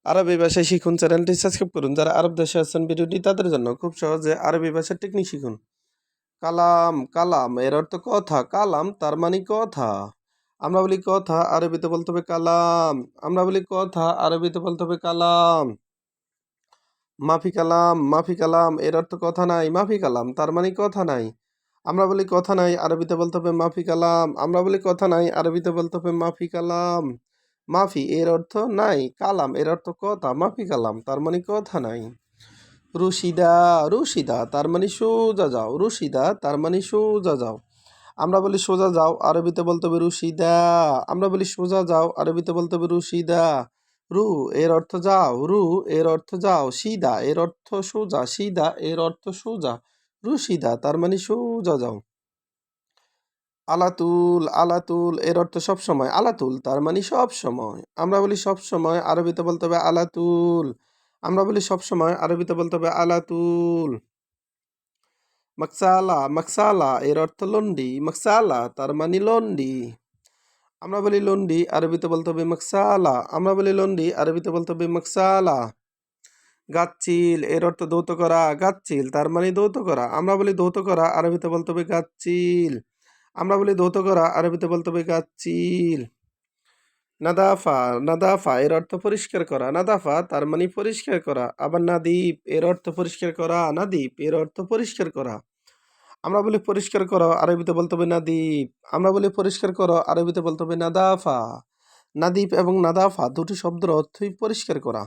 আরবি ভাষায় শিখুন চ্যানেলটি সাবস্ক্রাইব করুন। যারা আরব দেশে আছেন ভিডিওটি তাদের জন্য খুব সহজে আরবি ভাষার টেকনিক শিখুন। কালাম কালাম এর অর্থ কথা। কালাম তার মানে কথা। আমরা বলি কথা, আরবিতে বলতে হবে কালাম। আমরা বলি কথা, আরবিতে বলতে হবে কালাম। মাফি কালাম মাফি কালাম এর অর্থ কথা নাই। মাফি কালাম তার মানে কথা নাই। আমরা বলি কথা নাই, আরবিতে বলতে হবে মাফি কালাম। আমরা বলি কথা নাই, আরবিতে বলতে হবে মাফি কালাম। মাফি এর অর্থ নাই, কালাম এর অর্থ কথা, মাফি কালাম তার মানে কথা নাই। রুশিদা রুশিদা তার মানে সোজা যাও। রুশিদা তার মানে সোজা যাও। আমরা বলি সোজা যাও, আরবিতে বলতে হবে রুশিদা। আমরা বলি সোজা যাও, আরবিতে বলতে হবে রুশিদা। রু এর অর্থ যাও। রু এর অর্থ যাও। সিদা এর অর্থ সোজা। সিদা এর অর্থ সোজা। রুশিদা তার মানে সোজা যাও। আলাতুল আলাতুল এর অর্থ সব সময়। আলাতুল তার মানে সব সময়। আমরা বলি সব সময়, আরবিতে বলতে হবে আলাতুল। আমরা বলি সব সময়, আরবিতে বলতে হবে আলাতুল। মাকসালা মাকসালা এর অর্থ লন্ডি। মাকসালা তার মানে লন্ডি। আমরা বলি লন্ডি, আরবিতে বলতে হবে মাকসালা। আমরা বলি লন্ডি, আরবিতে বলতে হবে মাকসালা। গাচ্ছিল এর অর্থ ধৌত করা। গাচ্ছিল তার মানে ধৌত করা। আমরা বলি ধৌত করা, আরবিতে বলতে হবে গাচ্ছিল। আমরা বলি ধৌত করা, আরবিতে বলতে হবে গাচ্ছিল। নাদাফা নাদাফা এর অর্থ পরিষ্কার করা। নাদাফা তার মানে পরিষ্কার করা। আবার নাদীপ এর অর্থ পরিষ্কার করা। নাদীপ এর অর্থ পরিষ্কার করা। আমরা বলি পরিষ্কার করো, আরবিতে বলতে হবে নাদীপ। আমরা বলি পরিষ্কার করো, আরবিতে বলতে হবে নাদাফা। নাদীপ এবং নাদাফা দুটি শব্দের অর্থই পরিষ্কার করা।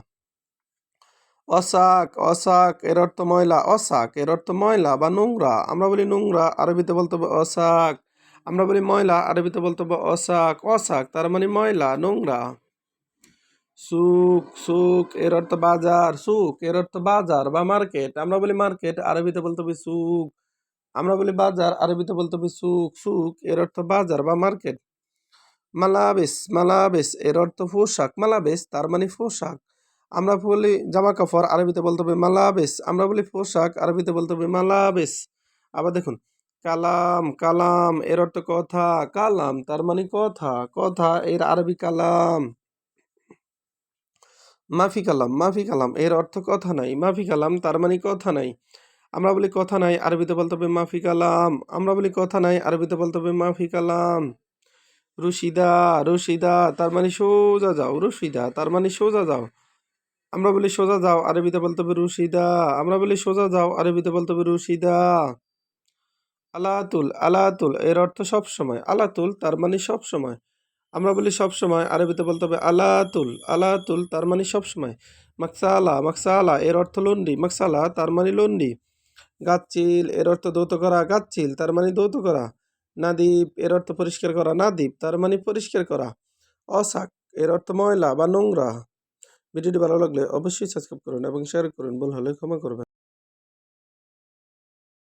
অসাক অসাক এর অর্থ ময়লা। অসাক এর অর্থ ময়লা বা নোংরা। আমরা বলি নোংরা, আরবিতে বলতে হবে অসাক। আমরা বলি ময়লা, আরবিতে বলতে হবে অসাক। অসাক তার মানে ময়লা, নোংরা। সুক সুক এর অর্থ বাজার। সুক এর অর্থ বাজার বা মার্কেট। আমরা বলি মার্কেট, আরবিতে বলতে হবে সুক। আমরা বলি বাজার, আরবিতে বলতে হবে সুক। সুক এর অর্থ বাজার বা মার্কেট। মালাবেস মালাবেস এর অর্থ পোশাক। মালাবেস তার মানে পোশাক। আমরা বলি জামা কাপড়, আরবিতে বলতে হবে মালাবেস। আমরা বলি পোশাক, আরবিতে বলতে হবে মালাবেস। আবার দেখুন, কালাম কালাম এর অর্থ কথা। কালাম তার মানে কথা। কথা এর আরবি কালাম। মাফি কালাম মাফি কালাম এর অর্থ কথা নাই। মাফি কালাম তার মানে কথা নাই। আমরা বলি কথা নাই, আরবিতে বলতে হবে মাফি কালাম। আমরা বলি কথা নাই, আরবিতে বলতে হবে মাফি কালাম। রুশিদা রুশিদা তার মানে সোজা যাও। রুশিদা তার মানে সোজা যাও। আমরা বলি সোজা যাও, আরবিতে বলতে হবে রুশিদা। আমরা বলি সোজা যাও, আরবিতে বলতে হবে রুশিদা। আলাতুল আলাতুল এর অর্থ সব সময়। আলাতুল তার মানে সব সময়। আমরা বলি সব সময়, আরবিতে বলতে হবে আলাতুল। আলাতুল তার মানে সব সময়। মাকসালা মাকসালা এর অর্থ লন্ডি। মাকসালা তার মানে লন্ডি। গাচ্ছিল এর অর্থ ধৌত করা। গাচ্ছিল তার মানে ধৌত করা। নাদীপ এর অর্থ পরিষ্কার করা। নাদীপ তার মানে পরিষ্কার করা। অসাক এর অর্থ ময়লা বা নোংরা। ভিডিওটি ভালো লাগলে অবশ্যই সাবস্ক্রাইব করুন এবং শেয়ার করুন। ভুল হলে ক্ষমা করবেন।